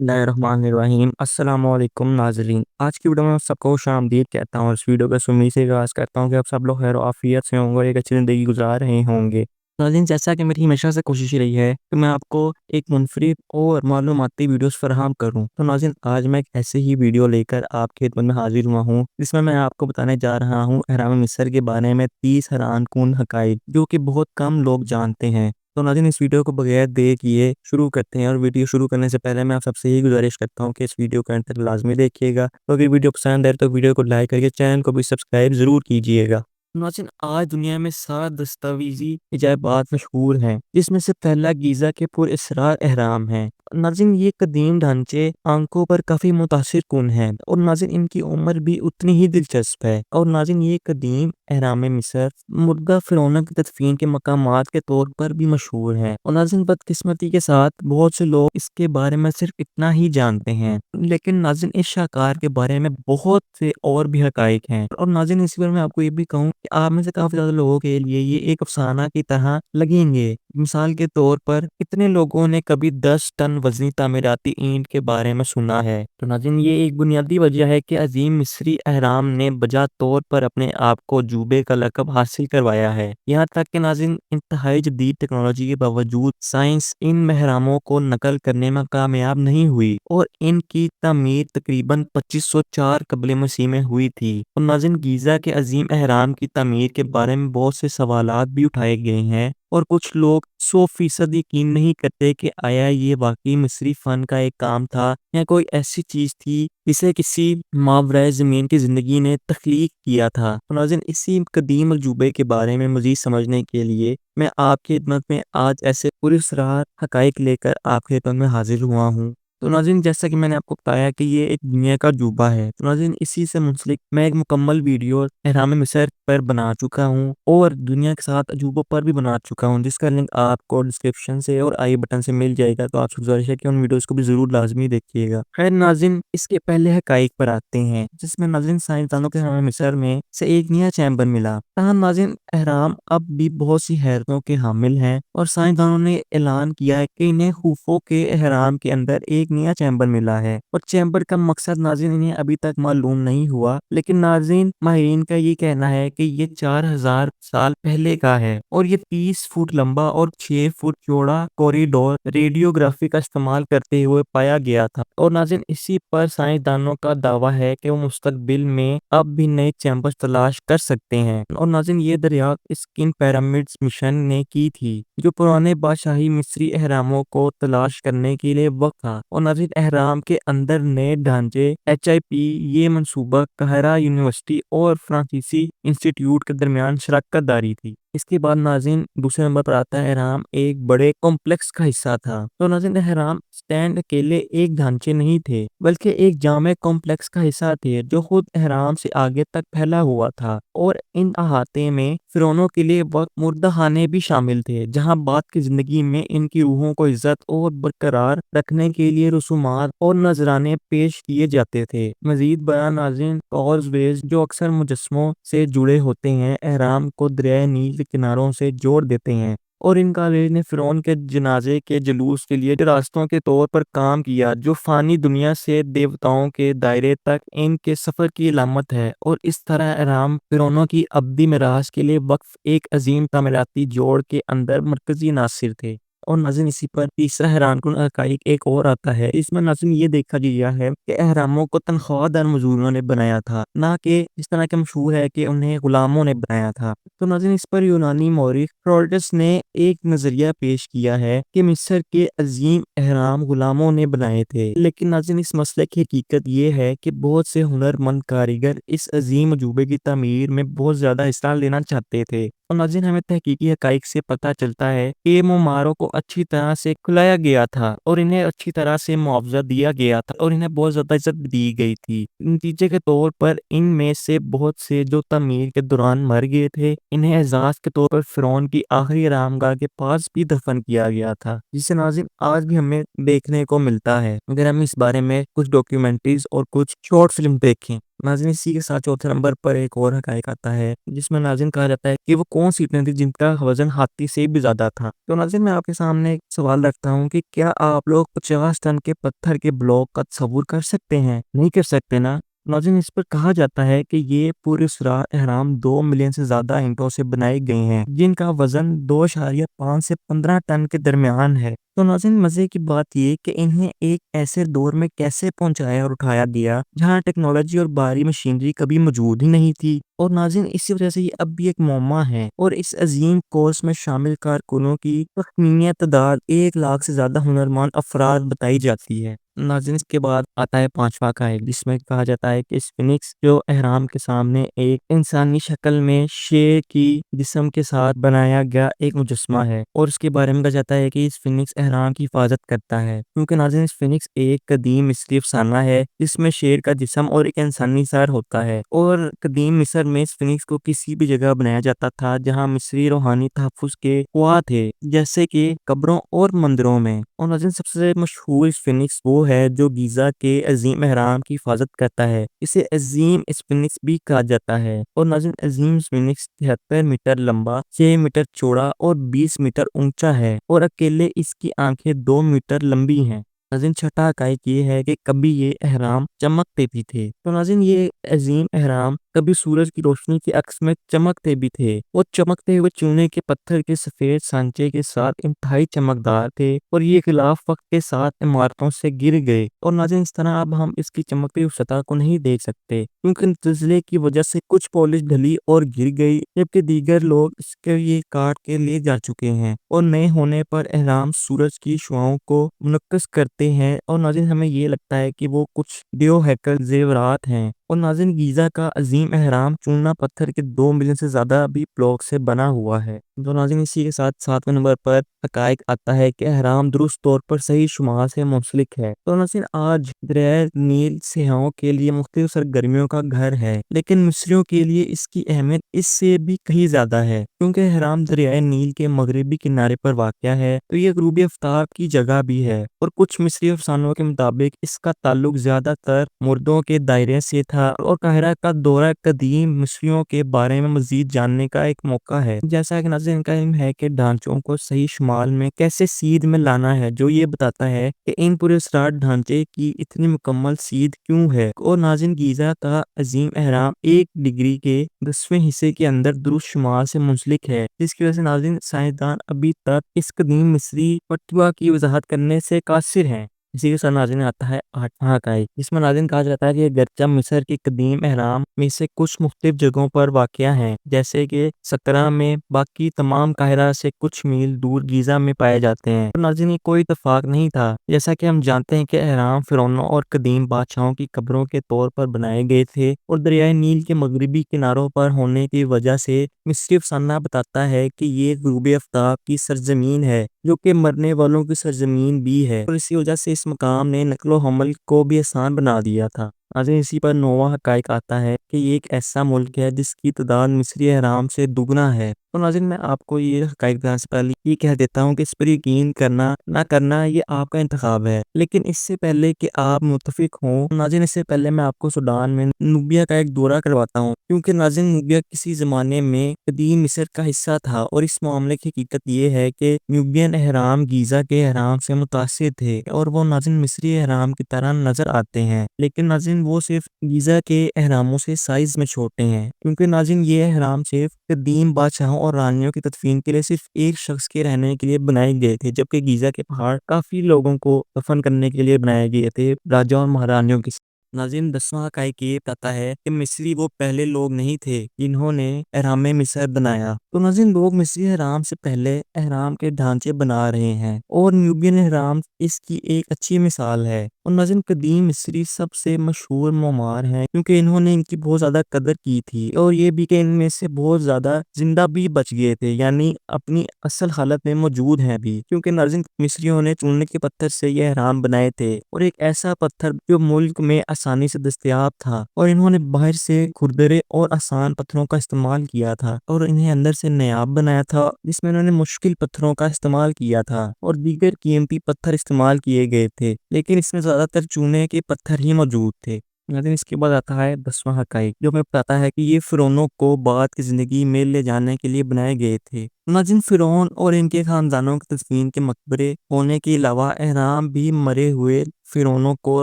बिस्मिल्लाहिर्रहमानिर्रहीम। अस्सलाम वालेकुम नाज़रीन। आज की वीडियो में आप सबको खुशामदीद कहता हूँ और इस वीडियो को सुनने से आगाज़ करता हूँ कि आप सब लोग खैर आफियत से होंगे और एक अच्छी ज़िंदगी गुजार रहे होंगे। नाज़रीन, जैसा कि मेरी हमेशा से कोशिश रही है कि मैं आपको एक मुनफ़रिद और मालूमाती वीडियोज़ फ़राहम करूँ। तो नाज़रीन, आज मैं एक ऐसी ही वीडियो लेकर आपकी खिदमत में हाज़िर हुआ हूँ, जिसमें मैं आपको बताने जा रहा हूँ अहराम मिस्र के बारे में 30 हैरानकुन हक़ाइक़, जो कि बहुत कम लोग जानते हैं। तो नाज़रीन, इस वीडियो को बगैर देर किए शुरू करते हैं और वीडियो शुरू करने से पहले मैं आप सबसे यही गुज़ारिश करता हूँ कि इस वीडियो को अंत तक लाज़मी देखिएगा। तो अगर वीडियो पसंद आए तो वीडियो को लाइक करके चैनल को भी सब्सक्राइब ज़रूर कीजिएगा। नाज़रीन, आज दुनिया में 7 दस्तावेज़ी इजाबात मशहूर हैं, जिसमें से पहला गीज़ा के पुरअसरार अहराम है। नाज़रीन, ये कदीम ढांचे आंखों पर काफ़ी मुतासिर कुन हैं और नाज़रीन इनकी उम्र भी उतनी ही दिलचस्प है। और नाज़रीन, ये कदीम अहराम मिस्र मुर्दा फ़िरौनों की तदफ़ीन के मकामात के तौर पर भी मशहूर है। और नाज़रीन, बदकिस्मती के साथ बहुत से लोग इसके बारे में सिर्फ इतना ही जानते हैं, लेकिन नाज़रीन इस शाहकार के बारे में बहुत से और भी हक़ाइक़ हैं। और नाज़रीन, इसी पर मैं आपको ये भी कहूँ कि आप में से काफ़ी ज़्यादा लोगों के लिए ये एक अफ़साना की तरह लगेंगे। मिसाल के तौर पर कितने लोगों ने कभी 10 टन वज़नी तामीराती ईंट के बारे में सुना है? तो नाज़रीन, ये एक बुनियादी वजह है कि अज़ीम मिस्री अहराम ने बजा तौर पर अपने आप को अजूबे का लक़ब हासिल करवाया है। यहाँ तक कि नाज़रीन इंतहाई जदीद टेक्नोलॉजी के बावजूद साइंस इन अहरामों को नक़ल करने में कामयाब नहीं हुई और इनकी तामीर तकरीबन 2504 क़ब्ल मसीह में हुई थी। और नाज़रीन, गीज़ा के अज़ीम अहराम की तामीर के बारे में बहुत से सवालात भी उठाए गए हैं और कुछ लोग 100% यकीन नहीं करते कि आया ये वाकई मिस्री फ़न का एक काम था या कोई ऐसी चीज़ थी जिसे किसी मावराए ज़मीन की ज़िंदगी ने तख्लीक किया था। तो नाज़रीन, इसी कदीम अजूबे के बारे में मज़ीद समझने के लिए मैं आपकी खिदमत में आज ऐसे पुरअसरार हक़ाइक़ लेकर आपकी खिदमत में हाज़िर हुआ हूँ। तो नाज़रीन, जैसा कि मैंने आपको बताया कि ये एक दुनिया का अजूबा है। तो नाज़रीन, इसी से मुंसलिक मैं एक मुकम्मल वीडियो अहराम मिस्र पर बना चुका हूँ और दुनिया के 7 अजूबों पर भी बना चुका हूँ, जिसका लिंक आपको डिस्क्रिप्शन से और आई बटन से मिल जाएगा। तो आपसे गुज़ारिश है कि उन वीडियोज़ को भी ज़रूर लाज़मी देखिएगा। खैर नाज़रीन, इसके पहले हक़ाइक़ पर आते हैं, जिसमें नाज़रीन साइंसदानों के अहराम मिस्र में से एक नया चैम्बर मिला। ताहम नाज़रीन, अहराम अब भी बहुत सी हैरतों के हामिल हैं और साइंसदानों ने ऐलान किया है कि इन्हें खूफो के अहराम के अंदर एक नया चैम्बर मिला है और चैम्बर का मकसद नाज़रीन इन्हें अभी तक मालूम नहीं हुआ, लेकिन नाज़रीन माहिरीन का ये कहना है कि ये 4000 साल पहले का है और ये 30 फुट लंबा और 6 फुट चौड़ा कॉरिडोर रेडियोग्राफी का इस्तेमाल करते हुए पाया गया था। और नाज़रीन, इसी पर साइंसदानों का दावा है कि वो मुस्तकबिल में अब भी नए चैम्बर तलाश कर सकते हैं। और नाज़रीन, ये दरियाफ्त स्किन पिरामिड्स मिशन ने की थी, जो पुराने बादशाही मिस्री अहरामों को तलाश करने के लिए वक्त था। और नाज़रीन, अहराम के अंदर नए ढांचे HIP ये मंसूबा काहिरा यूनिवर्सिटी और फ्रांसीसी इंस्टीट्यूट के दरमियान शराकत दारी थी। इसके बाद नाज़रीन दूसरे नंबर पर आता है अहराम एक बड़े कॉम्प्लेक्स का हिस्सा था। तो नाज़रीन, अहराम स्टैंड अकेले एक ढांचे नहीं थे, बल्कि एक जामे कॉम्प्लेक्स का हिस्सा थे जो खुद अहराम से आगे तक फैला हुआ था। और इन अहाते में फिरौनों के लिए वक्त मुर्दाखाने भी शामिल थे, जहां बाद की जिंदगी में इनकी रूहों को इज्जत और बरकरार रखने के लिए रसूमात और नजराने पेश किए जाते थे। मजीद बयान नाज़रीन कॉज़वेज़ जो अक्सर मुजस्समों से जुड़े होते हैं, अहराम को दरियाए नील के किनारों से जोड़ देते हैं और इन कॉलेज ने फिरौन के जनाजे के जुलूस के लिए रास्तों के तौर पर काम किया, जो फानी दुनिया से देवताओं के दायरे तक इनके सफ़र की अलामत है। और इस तरह अहराम फिरौनों की अब्दी मिरास के लिए वक्फ एक अजीम तामीराती जोड़ के अंदर मरकजी नासिर थे। और नाज़रीन, इसी पर तीसरा हैरानकुन हक़ाइक़ एक और आता है। इसमें नाज़रीन ये देखा गया है कि अहरामों को तनख्वाहदार मज़दूरों ने बनाया था, ना कि इस तरह के मशहूर है कि उन्हें गुलामों ने बनाया था। तो नाज़रीन, इस पर यूनानी मौरिख हेरोडोटस ने एक नज़रिया पेश किया है कि मिस्र के अजीम अहराम गुलामों ने बनाए थे। लेकिन नाज़रीन, इस मसले की हकीकत ये है कि बहुत से हुनरमंद कारीगर इस अजीम अजूबे की तामीर में बहुत ज़्यादा हिस्सा लेना चाहते थे। और नाज़रीन, हमें तहकीकी हक़ाइक़ से पता चलता है कि ममारों को अच्छी तरह से खुलाया गया था और इन्हें अच्छी तरह से मुआवजा दिया गया था और इन्हें बहुत ज़्यादा इज्जत दी गई थी। नतीजे के तौर पर इनमें से बहुत से जो तामीर के दौरान मर गए थे, इन्हें एजाज़ के तौर पर फिरौन की आखिरी आरामगाह के पास भी दफन किया गया था, जिसे नाज़रीन आज भी हमें देखने को मिलता है अगर हम इस बारे में कुछ डॉक्यूमेंट्रीज और कुछ शॉर्ट फिल्म देखें। नाज़रीन इसी के साथ चौथे नंबर पर एक और हक़ाइक़ आता है जिसमें नाज़रीन कहा जाता है कि वो कौन सी ईंटें थी जिनका वज़न हाथी से भी ज़्यादा था। तो नाज़रीन मैं आपके सामने एक सवाल रखता हूँ कि क्या आप लोग 50 टन के पत्थर के ब्लॉक का तसव्वुर कर सकते हैं? नहीं कर सकते ना? नाज़रीन इस पर कहा जाता है कि ये पूरे सुराह एहराम 2 मिलियन से ज़्यादा ईंटों से बनाई गई हैं जिनका वज़न 2.5 से 15 टन के दरमियान है। तो नाज़रीन मज़े की बात ये कि इन्हें एक ऐसे दौर में कैसे पहुँचाया और उठाया गया जहाँ टेक्नोलॉजी और भारी मशीनरी कभी मौजूद ही नहीं थी। और नाज़रीन इसी वजह से ये अब भी एक मुअम्मा है और इस अज़ीम कोर्स में शामिल कारकुनों की तख़मीनिया तादाद 1 लाख से ज़्यादा हुनरमंद अफ़राद बताई जाती है। नाज़रीन इसके बाद आता है 5वां हक़ाइक़ जिसमें कहा जाता है कि स्फिंक्स जो एहराम के सामने एक इंसानी शक्ल में शेर की जिस्म के साथ बनाया गया एक मुजस्मा है और उसके बारे में कहा जाता है कि स्फिंक्स एहराम की हिफाजत करता है क्योंकि नाज़रीन स्फिंक्स एक कदीम मिस्री अफ़साना है जिसमें शेर का जिस्म और एक इंसानी सर होता है और कदीम मिस्र में स्फिंक्स को किसी भी जगह बनाया जाता था जहाँ मिस्री रूहानी तहफ़्फ़ुज़ के ख़्वाह थे जैसे कि कब्रों और मंदिरों में। और नाज़रीन सबसे मशहूर स्फिंक्स वो है जो गीज़ा के अज़ीम एहराम की हिफाजत करता है। इसे अज़ीम स्फिंक्स भी कहा जाता है और नाज़रीन अज़ीम स्फिंक्स 73 मीटर लंबा, 6 मीटर चौड़ा और 20 मीटर ऊंचा है और अकेले इसकी आंखें 2 मीटर लंबी हैं। नाज़रीन छठा हक़ाइक़ ये है कि कभी ये एहराम चमकते भी थे। तो नाज़रीन ये अज़ीम एहराम कभी सूरज की रोशनी के अक्स में चमकते भी थे। वो चमकते हुए चूने के पत्थर के सफ़ेद सांचे के साथ इंतहाई चमकदार थे और ये खिलाफ वक्त के साथ इमारतों से गिर गए। और नाज़रीन इस तरह अब हम इसकी चमकती हुई सतह को नहीं देख सकते क्योंकि ज़लज़ले की वजह से कुछ पॉलिश ढली और गिर गई जबकि दीगर लोग इसके ये काट के ले जा चुके हैं और नए होने पर एहराम सूरज की शुआओं को मुनक्किस करते हैं। और नाज़रीन हमें ये लगता है कि वो कुछ डियो हैकल ज़ेवरात हैं। और नाज़रीन गीज़ा का अज़ीम एहराम चूना पत्थर के 2 मिलियन से ज़्यादा भी ब्लॉक से बना हुआ है। तो नाज़रीन इसी के साथ 7वें नंबर पर हक़ाइक़ आता है कि एहराम दुरुस्त तौर पर सही शुमार से मुंसलिक है। तो नाज़रीन आज दरियाए नील सयाहों के लिए मुख्तलिफ सरगर्मियों का घर है लेकिन मिस्रियों के लिए इसकी अहमियत इससे भी कहीं ज़्यादा है क्योंकि एहराम दरियाए नील के मगरबी किनारे पर वाक़या है तो ये ग़ुरूब आफ़ताब की जगह भी है और कुछ मिस्री अफ़सानों के मुताबिक इसका ताल्लुक ज़्यादातर मुर्दों के दायरे से था और काहिरा का दौरा कदीम मिस्रियों के बारे में मज़ीद जानने का एक मौका है। जैसा कि नाज़रीन इनका इल्म है कि ढांचों को सही शुमार में कैसे सीध में लाना है जो ये बताता है कि इन पूरे असरार ढांचे की इतनी मुकम्मल सीध क्यों है। और नाज़रीन गीज़ा का अज़ीम एहराम 1 डिग्री के 10वें हिस्से के अंदर दुरुस्त शुमार से मुंसलिक है जिसकी वजह से नाज़रीन साइंसदान अभी तक इस कदीम मिस्री पटवा की वजाहत करने से कासिर हैं। इसी के साथ नाज़रीन आता है 8वां हक़ाइक़ जिसमें नाज़रीन कहा जाता है कि गर्चा मिस्र के कदीम एहराम में से कुछ मुख्तलिफ जगहों पर वाक़या हैं जैसे कि सक्रा में बाकी तमाम काहिरा से कुछ मील दूर गीज़ा में पाए जाते हैं। तो नाज़रीन ये कोई इत्तेफ़ाक नहीं था जैसा कि हम जानते हैं कि एहराम फ़िरौनों और कदीम बादशाहों की कब्रों के तौर पर बनाए गए थे और दरियाए नील के मगरबी किनारों पर होने की वजह से मिस्री अफ़साना बताता है कि ये ग़ुरूब आफ़ताब की सरज़मीन है जो कि मरने वालों की सरज़मीन भी है और इसी वजह से इस मकाम ने नक़्लो हमल को भी आसान बना दिया था। नाज़रीन इसी पर 9वां हक़ाइक़ आता है कि ये एक ऐसा मुल्क है जिसकी तादाद मिस्री एहराम से दुगना है। तो नाज़रीन मैं आपको ये हक़ाइक़ बताने से पहले ये कह देता हूँ कि इस पर यकीन करना ना करना ये आपका इंतखाब है लेकिन इससे पहले कि आप मुत्तफ़िक हों नाज़रीन इससे पहले मैं आपको सूडान में नूबिया का एक दौरा करवाता हूँ क्योंकि नाज़रीन नूबिया किसी ज़माने में कदीम मिस्र का हिस्सा था और इस मामले की हकीकत ये है कि न्यूबियन एहराम गीज़ा के एहराम से मुतासिर थे और वो नाज़रीन मिस्री एहराम की तरह नज़र आते हैं लेकिन नाज़रीन वो सिर्फ गीज़ा के एहरामों से साइज़ में छोटे हैं क्योंकि नाज़रीन ये एहराम सिर्फ कदीम बादशाहों और रानियों की तदफीन के लिए सिर्फ एक शख्स के रहने के लिए बनाए गए थे जबकि गीज़ा के पहाड़ काफ़ी लोगों को दफन करने के लिए बनाए गए थे राजा और महारानियों की। नाज़रीन 10वां हक़ाइक़ ये बताता है कि मिस्री वो पहले लोग नहीं थे जिन्होंने एहराम मिस्र बनाया। तो नाज़रीन लोग मिस्री एहराम से पहले एहराम के ढांचे बना रहे हैं और न्यूबियन एहराम इसकी एक अच्छी मिसाल है। और नाज़रीन कदीम मिस्री सबसे मशहूर मामार हैं क्योंकि इन्होंने इनकी बहुत ज़्यादा कदर की थी और ये भी कि इनमें से बहुत ज़्यादा जिंदा भी बच गए थे यानी अपनी असल हालत में मौजूद हैं भी क्योंकि नाज़रीन मिस्रियों ने चूने के पत्थर से ये एहराम बनाए थे और एक ऐसा पत्थर जो मुल्क में आसानी से दस्तयाब था और इन्होंने बाहर से खुरदरे और आसान पत्थरों का इस्तेमाल किया था और इन्हें अंदर से नायाब बनाया था जिसमें इन्होंने मुश्किल पत्थरों का इस्तेमाल किया था और दीगर कीमती पत्थर इस्तेमाल किए गए थे लेकिन इसमें ज़्यादातर चूने के पत्थर ही मौजूद थे। لیکن اس کے بعد آتا ہے 10واں حقائق، جو ہمیں بتاتا ہے کہ یہ فرعونوں کو بعد کی زندگی میں لے جانے کے لیے بنائے گئے تھے۔ ناظرین، فرعون اور ان کے خاندانوں کے تدفین کے مقبرے ہونے کے علاوہ اہرام بھی مرے ہوئے فرعونوں کو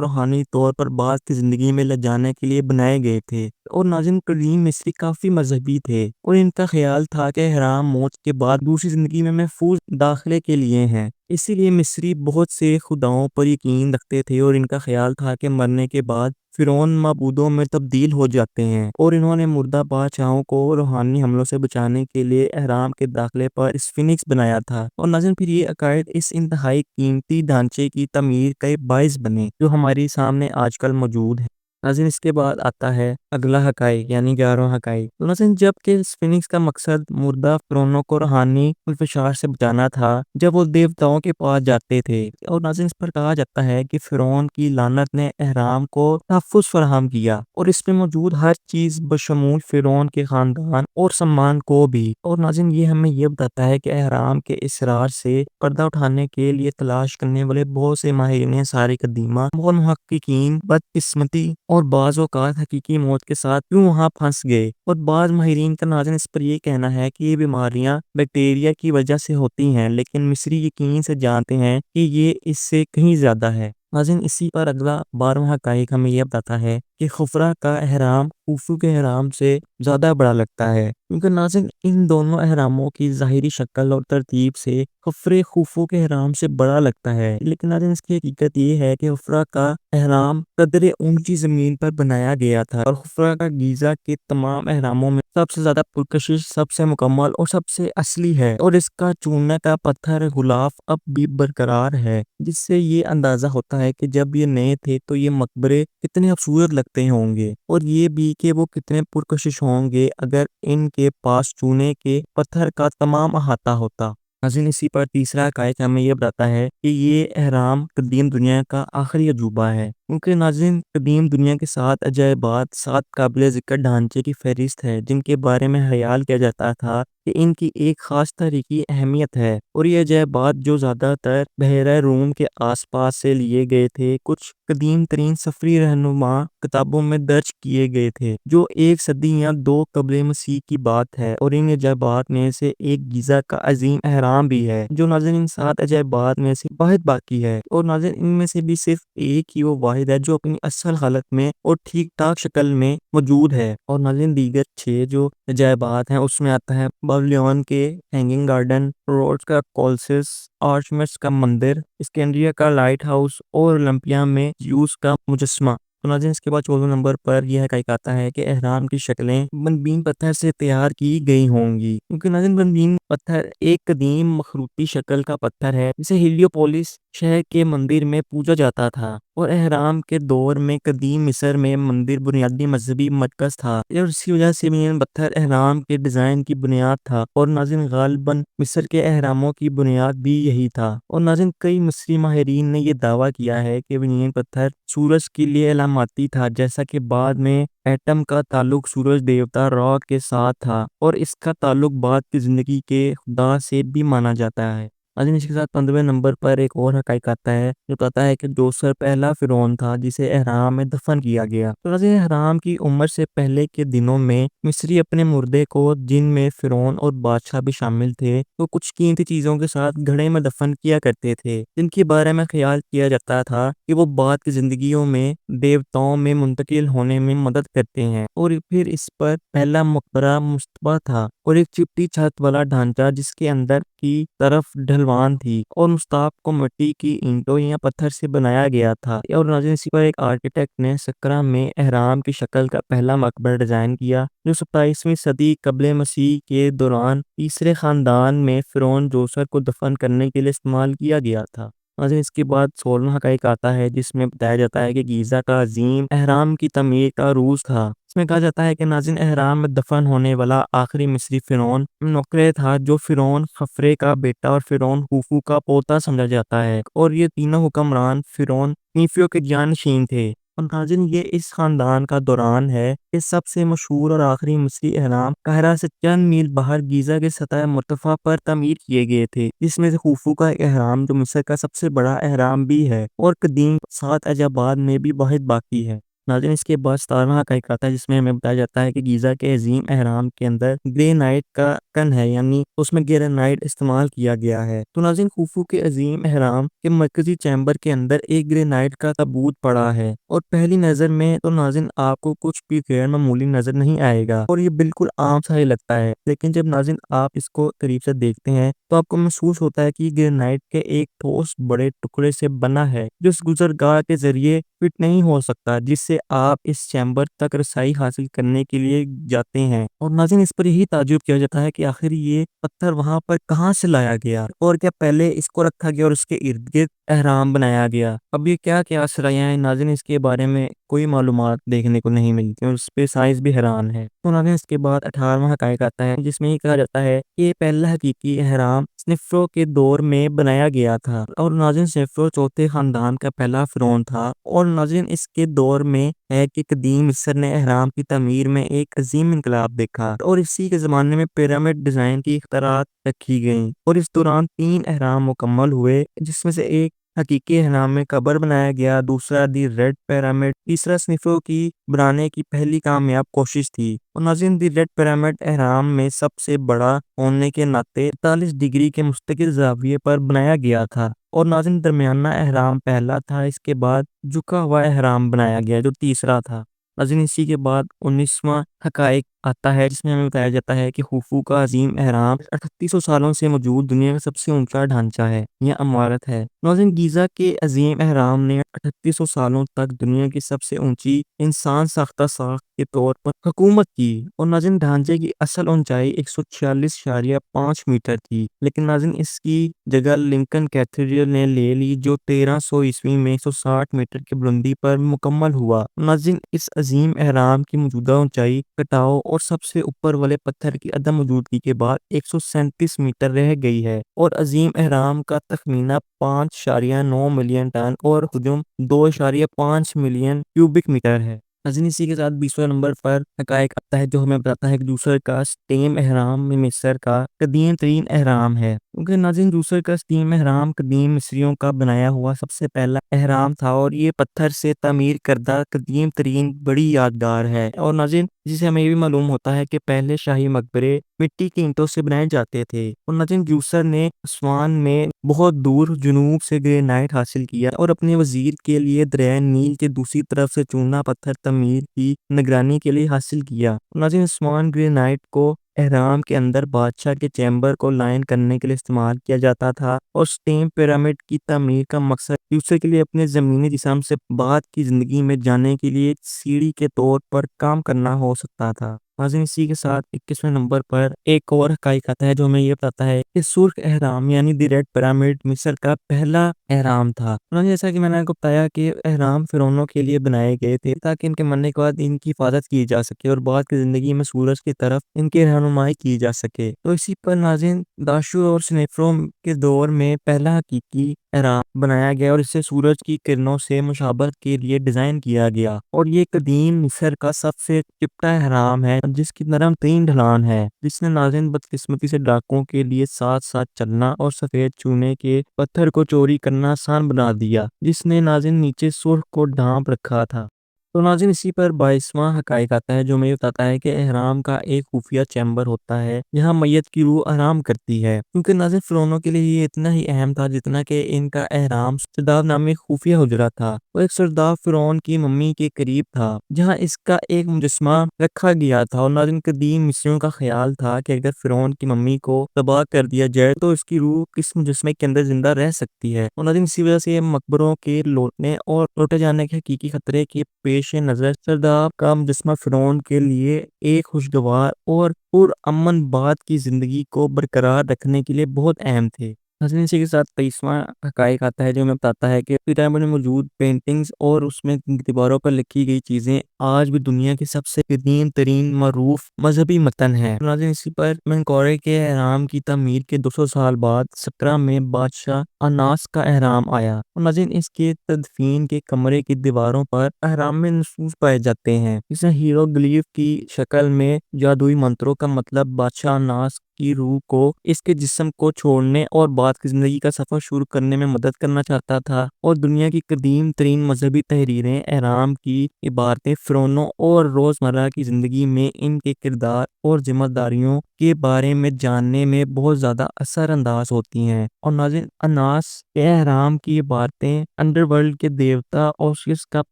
روحانی طور پر بعد کی زندگی میں لے جانے کے لیے بنائے گئے تھے۔ اور ناظرین، قدیم مصری کافی مذہبی تھے اور ان کا خیال تھا کہ اہرام موت کے بعد دوسری زندگی میں محفوظ داخلے کے لیے ہیں۔ اسی لیے مصری بہت سے خداؤں پر یقین رکھتے تھے اور ان کا خیال تھا کہ مرنے کے بعد فرعون معبودوں میں تبدیل ہو جاتے ہیں، اور انہوں نے مردہ بادشاہوں کو روحانی حملوں سے بچانے کے لیے اہرام کے داخلے پر اسفنکس بنایا تھا۔ اور ناظرین، پھر یہ عقائد اس انتہائی قیمتی ڈھانچے کی تعمیر کا ایک باعث بنے جو ہماری سامنے آج کل موجود ہے۔ ناظرین، اس کے بعد آتا ہے اگلا حقائق یعنی 11واں حقائق۔ تو ناظرین، جب کہ اسفنکس کا مقصد مردہ فرعونوں کو روحانی انفشار سے بچانا تھا جب وہ دیوتاؤں کے پاس جاتے تھے، اور ناظرین اس پر کہا جاتا ہے کہ فرعون کی لعنت نے اہرام کو تحفظ فراہم کیا اور اس میں موجود ہر چیز بشمول فرعون کے خاندان اور سامان کو بھی۔ اور ناظرین، یہ ہمیں یہ بتاتا ہے کہ اہرام کے اسرار سے پردہ اٹھانے کے لیے تلاش کرنے والے بہت سے ماہرین ساری قدیمہ اور محققین بدقسمتی اور بعض اوقات حقیقی موت کے ساتھ کیوں وہاں پھنس گئے، اور بعض ماہرین کا ناظرین اس پر یہ کہنا ہے کہ یہ بیماریاں بیکٹیریا کی وجہ سے ہوتی ہیں، لیکن مصری یقین سے جانتے ہیں کہ یہ اس سے کہیں زیادہ ہے۔ ناظرین، اسی پر اگلا 12واں حقائق ہمیں یہ بتاتا ہے کہ خفرہ کا احرام خوفو کے احرام سے زیادہ بڑا لگتا ہے، کیونکہ ناظرین ان دونوں احراموں کی ظاہری شکل اور ترتیب سے خفرے خوفو کے احرام سے بڑا لگتا ہے، لیکن ناظرین اس کی حقیقت یہ ہے کہ خفرہ کا احرام قدر اونچی زمین پر بنایا گیا تھا، اور خفرہ کا گیزا کے تمام احراموں میں سب سے زیادہ پرکشش، سب سے مکمل اور سب سے اصلی ہے، اور اس کا چوننے کا پتھر غلاف اب بھی برقرار ہے، جس سے یہ اندازہ ہوتا ہے کہ جب یہ نئے تھے تو یہ مقبرے کتنے خوبصورت لگتے ہوں گے، اور یہ بھی کہ وہ کتنے پرکشش ہوں گے اگر ان کے پاس چونے کے پتھر کا تمام احاطہ ہوتا۔ ناظرین، اسی پر تیسرا حقائق ہمیں یہ بتاتا ہے کہ یہ احرام قدیم دنیا کا آخری عجوبہ ہے، کیونکہ ناظرین قدیم دنیا کے 7 عجائبات 7 قابل ذکر ڈھانچے کی فہرست ہے جن کے بارے میں خیال کیا جاتا تھا کہ ان کی ایک خاص تاریخی اہمیت ہے، اور یہ عجائبات جو زیادہ تر بحیرہ روم کے آس پاس سے لیے گئے تھے کچھ قدیم ترین سفری رہنما کتابوں میں درج کیے گئے تھے جو 1 صدی یا 2 قبل مسیح کی بات ہے، اور ان عجائبات میں سے ایک گیزا کا عظیم اہرام بھی ہے جو ناظرین 7 عجائبات میں سے واحد باقی ہے، اور ناظرین ان میں سے بھی صرف ایک ہی وہ واحد ہے جو اپنی اصل حالت میں اور ٹھیک ٹھاک شکل میں موجود ہے۔ اور ناظرین دیگر 6 جو عجائبات ہیں اس میں آتا ہے بابلیون کے ہینگنگ گارڈن، روڈز کا کولسس، آرٹمس کا مندر، اسکینڈریا کا لائٹ ہاؤس اور اولمپیا میں زیوس کا مجسمہ۔ تو ناظرین اس کے بعد 14 نمبر پر یہ حقائق آتا ہے کہ اہرام کی شکلیں بنبین پتھر سے تیار کی گئی ہوں گی، کیونکہ ناظرین بنبین پتھر ایک قدیم مخروطی شکل کا پتھر ہے جسے ہیلیوپولس شہر کے مندر میں پوجا جاتا تھا، اور اہرام کے دور میں قدیم مصر میں مندر بنیادی مذہبی مرکز تھا، اور اسی وجہ سے بنبین پتھر اہرام کے ڈیزائن کی بنیاد تھا، اور ناظرین غالباً مصر کے اہراموں کی بنیاد بھی یہی تھا۔ اور ناظرین کئی مصری ماہرین نے یہ دعویٰ کیا ہے کہ بنبین پتھر سورج کے لیے علامتی تھا، جیسا کہ بعد میں ایٹم کا تعلق سورج دیوتا را کے ساتھ تھا، اور اس کا تعلق بعد کی زندگی کے خدا سے بھی مانا جاتا ہے۔ ناظرین اس کے ساتھ 15ویں نمبر پر ایک اور حقائق آتا ہے جو کہتا ہے کہ جوسر پہلا فرعون تھا جسے اہرام میں دفن کیا گیا۔ تو ناظرین اہرام کی عمر سے پہلے کے دنوں میں مصری اپنے مردے کو، جن میں فرعون اور بادشاہ بھی شامل تھے، تو کچھ قیمتی چیزوں کے ساتھ گھڑے میں دفن کیا کرتے تھے جن کے بارے میں خیال کیا جاتا تھا کہ وہ بعد کی زندگیوں میں دیوتاؤں میں منتقل ہونے میں مدد کرتے ہیں، اور پھر اس پر پہلا مقبرہ مشتبہ تھا اور ایک چپٹی چھت والا ڈھانچہ جس کے اندر کی طرف ڈھلوان تھی اور مستاق کو مٹی کی اینٹوں یا پتھر سے بنایا گیا تھا۔ اور ناظرین اسی پر ایک آرکیٹیکٹ نے سکرا میں اہرام کی شکل کا پہلا مقبرہ ڈیزائن کیا جو 27ویں صدی قبل مسیح کے دوران تیسرے خاندان میں فرعون جوسر کو دفن کرنے کے لیے استعمال کیا گیا تھا۔ ناظرین اس کے بعد 16واں حقائق آتا ہے جس میں بتایا جاتا ہے کہ گیزا کا عظیم اہرام کی تعمیر کا عروج تھا۔ اس میں کہا جاتا ہے کہ ناظرین اہرام میں دفن ہونے والا آخری مصری فرعون نوکرے تھا جو فرعون خفرے کا بیٹا اور فرعون خوفو کا پوتا سمجھا جاتا ہے، اور یہ تینوں حکمران فرعون نیفیو کے جانشین تھے۔ اور ناظرین یہ اس خاندان کا دوران ہے کہ سب سے مشہور اور آخری مصری اہرام قاہرہ سے چند میل باہر گیزا کے سطح مرتفع پر تعمیر کیے گئے تھے، جس میں سے خوفو کا ایک اہرام جو مصر کا سب سے بڑا اہرام بھی ہے اور قدیم 7 عجائبات میں بھی واحد باقی ہے۔ नाज़रीन इसके बाद 17वां हक़ाइक़ आता है जिसमें हमें बताया जाता है कि गीज़ा के अज़ीम अहराम के अंदर ग्रेनाइट का कण है, यानी उसमें ग्रेनाइट इस्तेमाल किया गया है। तो नाज़रीन खुफू के अज़ीम अहराम के मरकज़ी चैम्बर के अंदर एक ग्रेनाइट का ताबूत पड़ा है और पहली नज़र में तो नाज़रीन आपको कुछ भी गैर मामूली नज़र नहीं आएगा और ये बिल्कुल आम सा ही लगता है, लेकिन जब नाज़रीन आप इसको करीब से देखते हैं तो आपको महसूस होता है कि ग्रेनाइट के एक ठोस बड़े टुकड़े से बना है जो इस गुजरगाह के जरिए फिट नहीं हो सकता, जिससे आप इस चैम्बर तक रसाई हासिल करने के लिए जाते हैं। और नाज़रीन इस पर यही ताज्जुब किया जाता है कि आखिर ये पत्थर वहां पर कहाँ से लाया गया और क्या पहले इसको रखा गया और उसके इर्द गिर्द एहराम बनाया गया। अब ये क्या क्या सराया है नाज़रीन, इसके बारे में कोई मालूमात देखने को नहीं मिलती और उस पे साइंस भी हैरान है। तो नाज़रीन इसके बाद 18वां हक़ाइक़ आता है जिसमें ये कहा जाता है कि ये पहला हकीकी एहराम स्निफ़्रो के दौर में बनाया गया था और नाज़रीन स्निफ़्रो चौथे खानदान का पहला फ़िरौन था और नाज़रीन इसके दौर में है कि कदीम मिस्र ने एहराम की तमीर में एक अजीम इनकलाब देखा और इसी के ज़माने में पिरामिड डिज़ाइन की इख्तिरात रखी गई और इस दौरान 3 एहराम मुकम्मल हुए, जिसमें से एक हकीकी एहराम में कब्र बनाया गया, दूसरा दी रेड पिरामिड, तीसरा स्निफ़्रो की बनाने की पहली कामयाब कोशिश थी। और नाज़रीन दी रेड पिरामिड एहराम में सबसे बड़ा होने के नाते 45 डिग्री के मुस्तकिल ज़ाविये पर बनाया गया था और नाज़रीन दरमियाना एहराम पहला था, इसके बाद झुका हुआ एहराम बनाया गया जो तीसरा था। नाज़रीन इसी के बाद 19वां हक़ाइक़ आता है जिसमें हमें बताया जाता है कि खुफू का अजीम एहराम 3800 सालों से मौजूद दुनिया का सबसे ऊंचा ढांचा है या इमारत है। नाज़रीन गीज़ा के अजीम एहराम ने 3800 सालों तक दुनिया की सबसे ऊंची इंसान साख्ता साख्त के तौर पर हुकूमत की और नाज़रीन ढांचे की असल ऊंचाई 146.5 मीटर थी, लेकिन नाज़रीन इसकी जगह लिंकन कैथेड्रल ने ले ली जो 1300 ईस्वी में 160 मीटर की बुलंदी पर मुकम्मल हुआ। नाज़रीन इस अजीम एहराम की मौजूदा ऊंचाई, कटाव और सबसे ऊपर वाले पत्थर की अदम मौजूदगी के बाद 137 मीटर रह गई है और अजीम एहराम का तखमीना 5.9 मिलियन टन और हुजूम 2.5 मिलियन क्यूबिक मीटर है। नाज़रीन इसी के साथ 20वें नंबर पर हक़ाइक़ आता है जो हमें बताता है कि दूसर का स्टेम एहराम में मिस्र का कदीम तरीन एहराम है, क्योंकि नाज़रीन दूसर का स्टीम एहराम कदीम मिस्रियों का बनाया हुआ सबसे पहला एहराम था और ये पत्थर से तामीर करदा कदीम तरीन बड़ी यादगार है। और नाज़रीन जिसे हमें ये भी मालूम होता है कि पहले शाही मकबरे मिट्टी की ईंटों से बनाए जाते थे और नाज़रीन यूसर ने अस्वान में बहुत दूर जुनूब से ग्रेनाइट हासिल किया और अपने वजीर के लिए दरिया नील के दूसरी तरफ से चूना पत्थर तमीर की निगरानी के लिए हासिल किया। नाज़रीन अस्वान ग्रेनाइट को एहराम के अंदर बादशाह के चैम्बर को लाइन करने के लिए इस्तेमाल किया जाता था और स्टेम पिरामिड की तमीर का मकसद यूसर के लिए अपने ज़मीनी जिस्म से बाद की ज़िंदगी में जाने के लिए एक सीढ़ी के तौर पर काम करना हो सकता था। नाज़रीन इसी के साथ 21वें नंबर पर एक और हक़ाइक़ आता है जो हमें ये बताता है कि सुर्ख एहराम यानी दी रेड पिरामिड मिस्र का पहला एहराम था। नाज़रीन जैसा कि मैंने आपको बताया कि एहराम फ़िरौनों के लिए बनाए गए थे ताकि इनके मरने के बाद इनकी हिफाजत की जा सके और बाद की ज़िंदगी में सूरज की तरफ इनकी रहनुमाई की जा सके। तो इसी पर नाज़रीन दाशूर और स्नेफ़्रो के दौर में पहला हकीकी एहराम बनाया गया और इसे सूरज की किरणों से मुशाबहत के लिए डिज़ाइन किया गया और ये कदीम मिस्र का सबसे चिपटा एहराम है जिसकी नरम तरीन ढलान है, जिसने नाज़रीन बदकिस्मती से डाकुओं के लिए साथ साथ चलना और सफ़ेद चूने के पत्थर को चोरी करना आसान बना दिया, जिसने नाज़रीन नीचे सुर्ख को ढांप रखा था। तो नाज़रीन इसी पर 22वां हक़ाइक़ आता है जो हमें बताता है कि एहराम का एक खुफिया चैम्बर होता है जहाँ मैयत की रूह आराम करती है, क्योंकि नाज़रीन फ़िरौनों के लिए ये इतना ही अहम था जितना कि इनका एहराम सरदाब नामी खुफिया हुजरा था। वो एक सरदाब फ़िरौन की मम्मी के करीब था जहाँ इसका एक मुजस्मा रखा गया था और नाज़रीन कदीम मिस्रियों का ख्याल था कि अगर फ़िरौन की मम्मी को तबाह कर दिया जाए तो इसकी रूह इस मुजस्मे के अंदर जिंदा रह सकती है। और नाज़रीन इसी वजह से मकबरों के लौटने और लौटे जाने के हकीकी खतरे के पेश नज़र सरदाब का मुजस्मा फ़िरौन के लिए एक खुशगवार और पुरअमन बाद की ज़िंदगी को बरकरार रखने के लिए बहुत अहम थे। नाज़रीन इसी के साथ 23वां हक़ाइक़ आता है जो हमें बताता है कि पिरामिड में मौजूद पेंटिंग्स और उसमें दीवारों पर लिखी गई चीज़ें आज भी दुनिया की सबसे कदीम तरीन मरूफ मजहबी मतन है। नाज़रीन इसी पर मेंकारे के एहराम की तमीर के 200 साल बाद 17 में बादशाह अनास का एहराम आया और नाज़रीन इसके तदफीन के कमरे की दीवारों पर एहराम में नसूस पाए जाते हैं, जिसमें हीरोग्लिफ की शक्ल में जादुई मंत्रों का मतलब बादशाह अनास کی روح کو اس کے جسم کو چھوڑنے اور بعد کی زندگی کا سفر شروع کرنے میں مدد کرنا چاہتا تھا، اور دنیا کی قدیم ترین مذہبی تحریریں احرام کی عبارتیں فرعونوں اور روزمرہ کی زندگی میں ان کے کردار اور ذمہ داریوں کے بارے میں جاننے میں بہت زیادہ اثر انداز ہوتی ہیں۔ اور ناظرین، اناس کے احرام کی عبارتیں انڈر ورلڈ کے دیوتا اوسیرس کا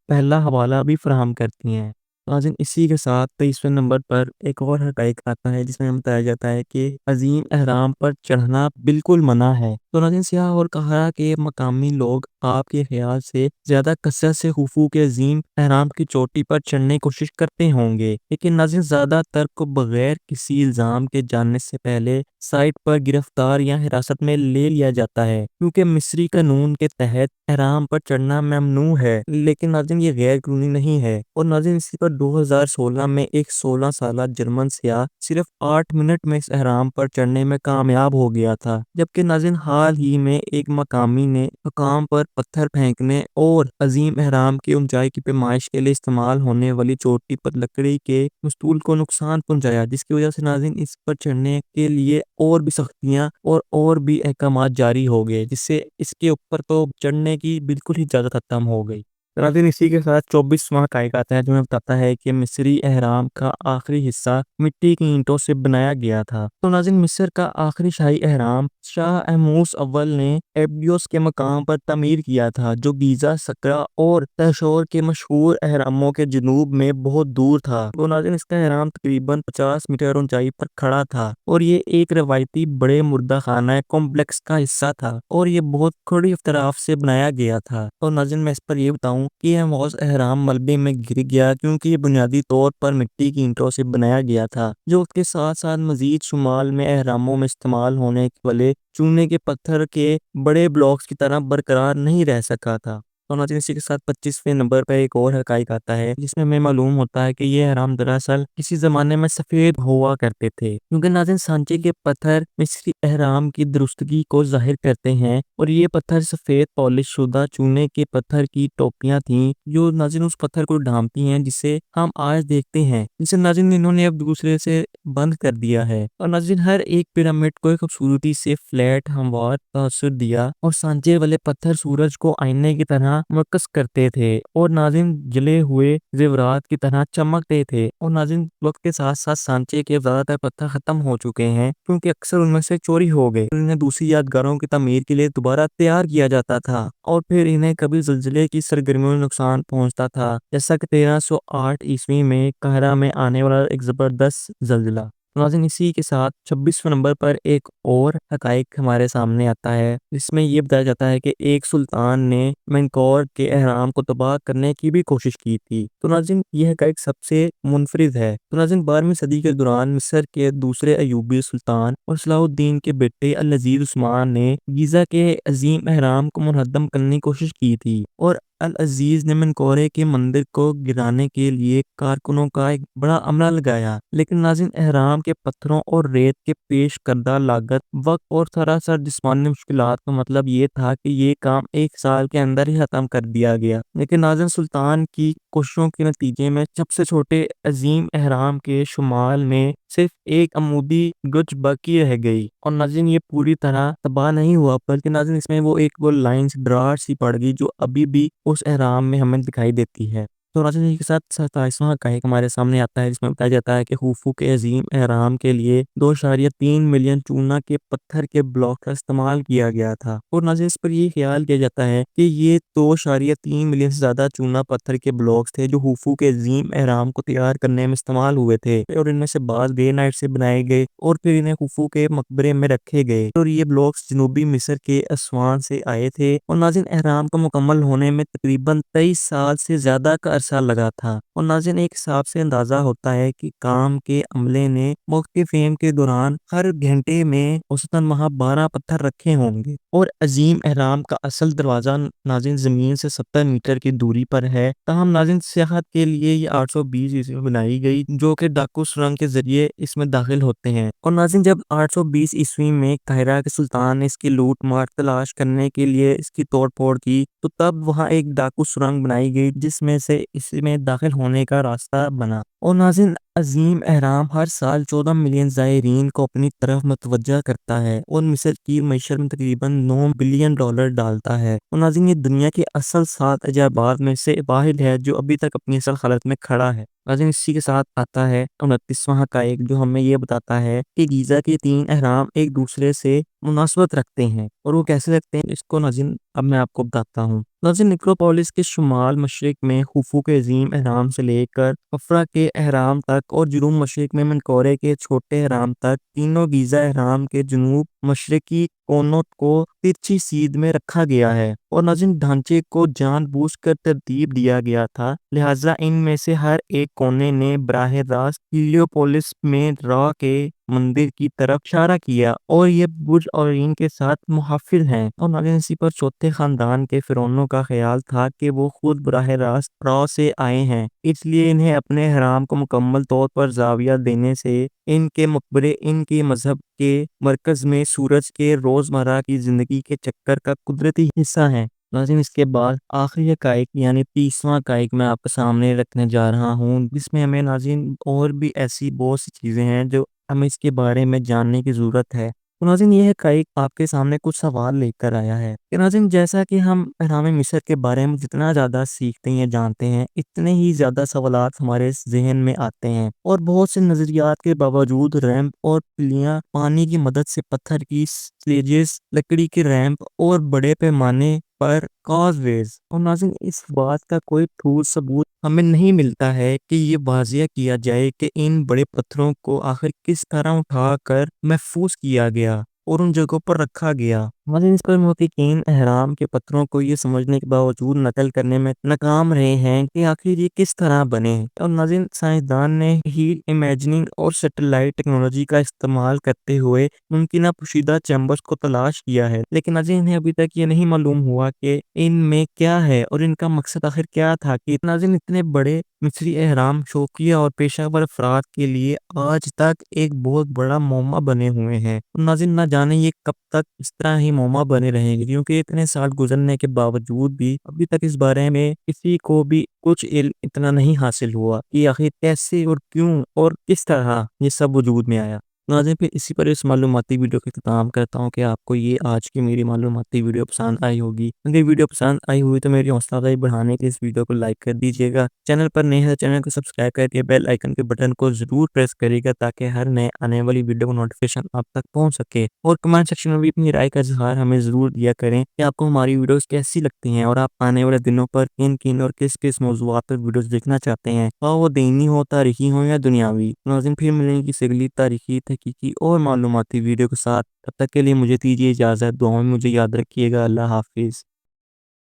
پہلا حوالہ بھی فراہم کرتی ہیں۔ ناظرین، اسی کے ساتھ 23ویں نمبر پر ایک اور حقائق آتا ہے جس میں بتایا جاتا ہے کہ عظیم اہرام پر چڑھنا بالکل منع ہے۔ تو ناظرین، سیاح اور کہا کہ مقامی لوگ آپ کے خیال سے زیادہ کثرت سے خوفو کے عظیم اہرام کی چوٹی پر چڑھنے کی کوشش کرتے ہوں گے، لیکن ناظرین زیادہ تر کو بغیر کسی الزام کے جاننے سے پہلے سائٹ پر گرفتار یا حراست میں لے لیا جاتا ہے، کیونکہ مصری قانون کے تحت احرام پر چڑھنا ممنوع ہے، لیکن ناظرین یہ غیر قانونی نہیں ہے۔ اور ناظرین اسی پر 2016 میں ایک 16 سالہ جرمن سیاح صرف 8 منٹ میں اس احرام پر چڑھنے میں کامیاب ہو گیا تھا، جبکہ ناظرین حال ہی میں ایک مقامی نے حکام پر پتھر پھینکنے اور عظیم احرام کی اونچائی کی پیمائش کے لیے استعمال ہونے والی چوٹی پر لکڑی کے مستول کو نقصان پہنچایا، جس کی وجہ سے ناظرین اس پر چڑھنے کے لیے اور بھی سختیاں اور بھی احکامات جاری ہو گئے، جس سے اس کے اوپر تو چڑھنے کی بالکل ہی اجازت ختم ہو گئی۔ ناظرین اسی کے ساتھ 24واں حقائق آتا ہے جو ہمیں بتاتا ہے کہ مصری احرام کا آخری حصہ مٹی کی اینٹوں سے بنایا گیا تھا۔ تو ناظرین مصر کا آخری شاہی احرام شاہ احموس اول نے ایبیوس کے مقام پر تعمیر کیا تھا، جو گیزا، سقرا اور تحشور کے مشہور اہراموں کے جنوب میں بہت دور تھا۔ تو ناظرین اس کا احرام تقریباً 50 میٹر اونچائی پر کھڑا تھا، اور یہ ایک روایتی بڑے مردہ خانہ کمپلیکس کا حصہ تھا، اور یہ بہت کھڑی اختراف سے بنایا گیا تھا۔ اور ناظرین میں اس پر یہ بتاؤں کہ یہ موز احرام ملبے میں گر گیا کیونکہ یہ بنیادی طور پر مٹی کی اینٹوں سے بنایا گیا تھا، جو اس کے ساتھ ساتھ مزید شمال میں احراموں میں استعمال ہونے والے چونے کے پتھر کے بڑے بلاکس کی طرح برقرار نہیں رہ سکا تھا۔ اور ناظرین اسی کے ساتھ 25ویں نمبر پہ ایک اور حقائق آتا ہے جس میں ہمیں معلوم ہوتا ہے کہ یہ احرام دراصل کسی زمانے میں سفید ہوا کرتے تھے، کیونکہ ناظرین سانچے کے پتھر مصری احرام کی درستگی کو ظاہر کرتے ہیں، اور یہ پتھر سفید پالش شدہ چونے کے پتھر کی ٹوپیاں تھیں جو ناظرین اس پتھر کو ڈھانپتی ہیں، جسے ہم آج دیکھتے ہیں، جسے ناظرین انہوں نے اب دوسرے سے بند کر دیا ہے۔ اور ناظرین ہر ایک پیرامڈ کو خوبصورتی سے فلیٹ ہموار تاثر دیا، اور سانچے والے پتھر سورج کو آئینے کی طرح مرکز کرتے تھے، اور ناظرین جلے ہوئے زیورات کی طرح چمکتے تھے۔ اور ناظرین وقت کے ساتھ ساتھ سانچے کے زیادہ تر پتھر ختم ہو چکے ہیں کیونکہ اکثر ان میں سے چوری ہو گئے، اور انہیں دوسری یادگاروں کی تعمیر کے لیے دوبارہ تیار کیا جاتا تھا، اور پھر انہیں کبھی زلزلے کی سرگرمیوں میں نقصان پہنچتا تھا، جیسا کہ 1308 عیسوی میں قاہرہ میں آنے والا ایک زبردست زلزلہ۔ ناظرین اسی کے ساتھ 26ویں نمبر پر ایک اور حقائق ہمارے سامنے آتا ہے جس میں یہ بتایا جاتا ہے کہ ایک سلطان نے مینکور کے احرام کو تباہ کرنے کی بھی کوشش کی تھی۔ تو ناظرین یہ حقائق سب سے منفرد ہے۔ تو ناظرین 12ویں صدی کے دوران مصر کے دوسرے ایوبی سلطان اور صلاح الدین کے بیٹے العزیز عثمان نے گیزا کے عظیم احرام کو منہدم کرنے کی کوشش کی تھی، اور العزیز نے منکورے کے مندر کو گرانے کے لیے کارکنوں کا ایک بڑا عملہ لگایا، لیکن ناظرین احرام کے پتھروں اور ریت کے پیش کردہ لاگت، وقت اور سراسر جسمانی مشکلات کا مطلب یہ تھا کہ یہ کام ایک سال کے اندر ہی ختم کر دیا گیا، لیکن ناظرین سلطان کی کوششوں کے نتیجے میں سب سے چھوٹے عظیم احرام کے شمال میں صرف ایک عمودی گچ باقی رہ گئی، اور ناظرین یہ پوری طرح تباہ نہیں ہوا، بلکہ ناظرین اس میں وہ ایک لائنز ڈراٹ سی پڑ گئی جو ابھی بھی اس احرام میں ہمیں دکھائی دیتی ہے۔ تو ناظرین کے ساتھ 27واں حقائق ہمارے سامنے آتا ہے جس میں بتایا جاتا ہے کہ خوفو کے عظیم احرام کے لیے 2.3 ملین چونا کے پتھر کے بلاک کا استعمال کیا گیا تھا، اور ناظرین اس پر یہ خیال کیا جاتا ہے کہ یہ 2.3 ملین سے زیادہ چونا پتھر کے بلاکس تھے جو خوفو کے عظیم احرام کو تیار کرنے میں استعمال ہوئے تھے، اور ان میں سے بعض گرینائٹ سے بنائے گئے اور پھر انہیں خوفو کے مقبرے میں رکھے گئے، اور یہ بلاکس جنوبی مصر کے اسوان سے آئے تھے، اور ناظرین احرام کو مکمل ہونے میں تقریباً 23 سال سے زیادہ کا عرصہ لگا تھا، اور ناظرین ایک حساب سے اندازہ ہوتا ہے کہ کام کے عملے نے موقف فہم کے دوران ہر گھنٹے میں اوسطاً وہاں 12 پتھر رکھے ہوں گے، اور عظیم احرام کا اصل دروازہ ناظرین زمین سے 70 میٹر کی دوری پر ہے، تاہم ناظرین سیاحت کے لیے یہ 820 عیسوی میں بنائی گئی جو کہ ڈاکو سرنگ کے ذریعے اس میں داخل ہوتے ہیں، اور ناظرین جب 820 عیسوی میں قاہرہ کے سلطان نے اس کی لوٹ مار تلاش کرنے کے لیے اس کی توڑ پھوڑ کی تو تب وہاں ایک ڈاکو سرنگ بنائی گئی جس میں سے اس میں داخل ہونے کا راستہ بنا۔ اور ناظرین، عظیم اہرام ہر سال 14 ملین زائرین کو اپنی طرف متوجہ کرتا ہے اور مصر کی معیشت میں تقریباً $9 بلین ڈالتا ہے۔ اور ناظرین، یہ دنیا کے اصل 7 عجائبات میں سے واحد ہے جو ابھی تک اپنی اصل حالت میں کھڑا ہے۔ ناظرین، اسی کے ساتھ آتا ہے 29واں حقائق، جو ہمیں یہ بتاتا ہے کہ گیزا کے 3 اہرام ایک دوسرے سے مناسبت رکھتے ہیں۔ اور وہ کیسے رکھتے ہیں، اس کو ناظرین اب میں آپ کو بتاتا ہوں۔ ناظرین، نیکروپولس کے شمال مشرق میں خوفو کے عظیم اہرام سے لے کر خفرہ کے اہرام تک اور جنوب مشرق میں منقورے کے چھوٹے اہرام تک، تینوں گیزا اہرام کے جنوب مشرقی کونوں کو ترچھی سیدھ میں رکھا گیا ہے۔ اور ناظرین، ڈھانچے کو جان بوجھ کر ترتیب دیا گیا تھا، لہٰذا ان میں سے ہر ایک کونے نے براہ راست ہیلیوپولس میں را کے مندر کی طرف اشارہ کیا، اور یہ برج اورین کے ساتھ محافظ ہیں۔ اور ناظرین، اسی پر چوتھے خاندان کے فرعونوں کا خیال تھا کہ وہ خود براہ راست را سے آئے ہیں، اس لیے انہیں اپنے اہرام کو مکمل طور پر زاویہ دینے سے ان کے مقبرے ان کے مذہب کے مرکز میں سورج کے روزمرہ کی زندگی کے چکر کا قدرتی حصہ ہیں۔ ناظرین، اس کے بعد آخری حقائق یعنی 30واں حقائق میں آپ کے سامنے رکھنے جا رہا ہوں، جس میں ہمیں ناظرین اور بھی ایسی بہت سی چیزیں ہیں جو ہمیں اس کے بارے میں جاننے کی ضرورت ہے۔ تو ناظرین، یہ حقائق آپ کے سامنے کچھ سوال لے کر آیا ہے کہ ناظرین، جیسا کہ ہم اہرام مصر کے بارے میں جتنا زیادہ سیکھتے ہیں جانتے ہیں، اتنے ہی زیادہ سوالات ہمارے ذہن میں آتے ہیں، اور بہت سے نظریات کے باوجود ریمپ اور پلیاں پانی کی مدد سے پتھر کی سلیجز، لکڑی کے ریمپ اور بڑے پیمانے پر کاز ویز، اور ناظرین اس بات کا کوئی ٹھوس ثبوت ہمیں نہیں ملتا ہے کہ یہ واضح کیا جائے کہ ان بڑے پتھروں کو آخر کس طرح اٹھا کر محفوظ کیا گیا اور ان جگہوں پر رکھا گیا۔ ناظرین، اس پر محققین اہرام کے پتھروں کو یہ سمجھنے کے باوجود نقل کرنے میں ناکام رہے ہیں کہ آخر یہ کس طرح بنے۔ اور ناظرین، سائنسدان نے ہیٹ امیجننگ اور سیٹلائٹ ٹیکنالوجی کا استعمال کرتے ہوئے ممکنہ پوشیدہ چیمبرز کو تلاش کیا ہے، لیکن ناظرین انہیں ابھی تک یہ نہیں معلوم ہوا کہ ان میں کیا ہے اور ان کا مقصد آخر کیا تھا۔ کہ ناظرین، اتنے بڑے مصری اہرام شوقیہ اور پیشہ ور افراد کے لیے آج تک ایک بہت بڑا معمہ بنے ہوئے ہیں۔ ناظرین، نہ جانے یہ کب تک اس طرح ہی معمہ بنے رہیں گے، کیونکہ اتنے سال گزرنے کے باوجود بھی ابھی تک اس بارے میں کسی کو بھی کچھ علم اتنا نہیں حاصل ہوا کہ آخر کیسے اور کیوں اور کس طرح یہ سب وجود میں آیا۔ ناظرین، پھر اسی پر اس معلوماتی ویڈیو کا اختتام کرتا ہوں کہ آپ کو یہ آج کی میری معلوماتی ویڈیو پسند آئی ہوگی۔ اگر ویڈیو پسند آئی ہوئی تو میری حوصلہ افزائی بڑھانے کے اس ویڈیو کو لائک کر دیجیے گا، چینل پر نئے ہیں چینل کو سبسکرائب کر کے بیل آئیکن کے بٹن کو ضرور پریس کرے گا تاکہ ہر نئے آنے والی ویڈیو کو نوٹیفیکیشن آپ تک پہنچ سکے۔ اور کمنٹ سیکشن میں بھی اپنی رائے کا اظہار ہمیں ضرور دیا کریں کہ آپ کو ہماری ویڈیوز کیسی لگتی ہیں اور آپ آنے والے دنوں پر کن اور کس کس موضوعات پر ویڈیوز دیکھنا چاہتے ہیں، خواہ وہ دینی ہو، تاریخی ہو یا دنیاوی۔ ناظرین، پھر ملیں گے کسی اگلی تاریخی، تحقیقی اور معلوماتی ویڈیو کے ساتھ۔ تب تک کے لیے مجھے دیجیے اجازت، دعاؤں میں مجھے یاد رکھیے گا۔ اللہ حافظ۔